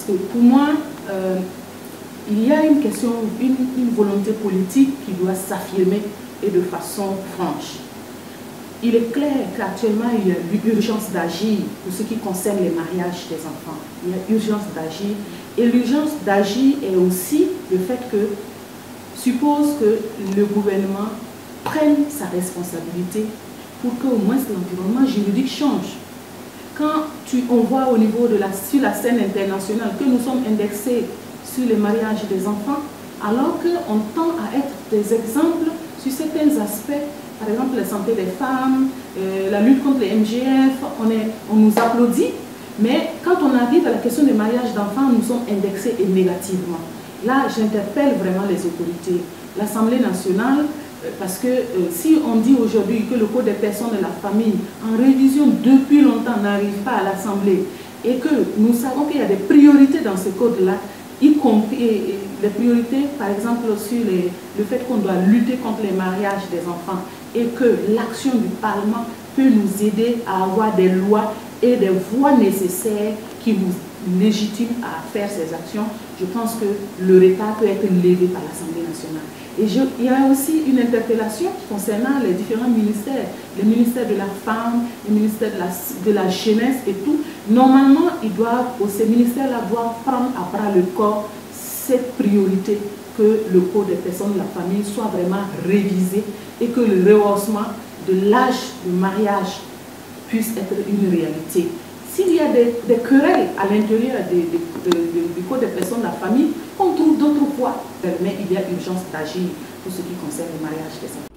Parce que pour moi, il y a une question, une volonté politique qui doit s'affirmer et de façon franche. Il est clair qu'actuellement, il y a l'urgence d'agir pour ce qui concerne les mariages des enfants. Il y a urgence d'agir. Et l'urgence d'agir est aussi le fait que, suppose que le gouvernement prenne sa responsabilité pour qu'au moins l'environnement juridique change. Quand on voit au niveau sur la scène internationale que nous sommes indexés sur les mariages des enfants, alors qu'on tend à être des exemples sur certains aspects, par exemple la santé des femmes, la lutte contre les MGF, on nous applaudit, mais quand on arrive à la question des mariages d'enfants, nous sommes indexés négativement. Là, j'interpelle vraiment les autorités, l'Assemblée nationale, parce que si on dit aujourd'hui que le Code des personnes de la famille, en révision depuis longtemps, n'arrive pas à l'Assemblée, et que nous savons qu'il y a des priorités dans ce code-là, y compris les priorités, par exemple, sur le fait qu'on doit lutter contre les mariages des enfants, et que l'action du Parlement peut nous aider à avoir des lois et des voies nécessaires qui nous légitiment à faire ces actions. Je pense que le retard peut être levé par l'Assemblée nationale. Et il y a aussi une interpellation concernant les différents ministères, le ministère de la Femme, le ministère de la Jeunesse et tout. Normalement, ces ministères-là doivent prendre à bras le corps cette priorité que le Code des personnes de la famille soit vraiment révisé et que le rehaussement de l'âge de mariage puisse être une réalité. S'il y a des querelles à l'intérieur du Code des personnes de la famille, on trouve d'autres voies. Mais il y a urgence d'agir pour ce qui concerne le mariage des enfants.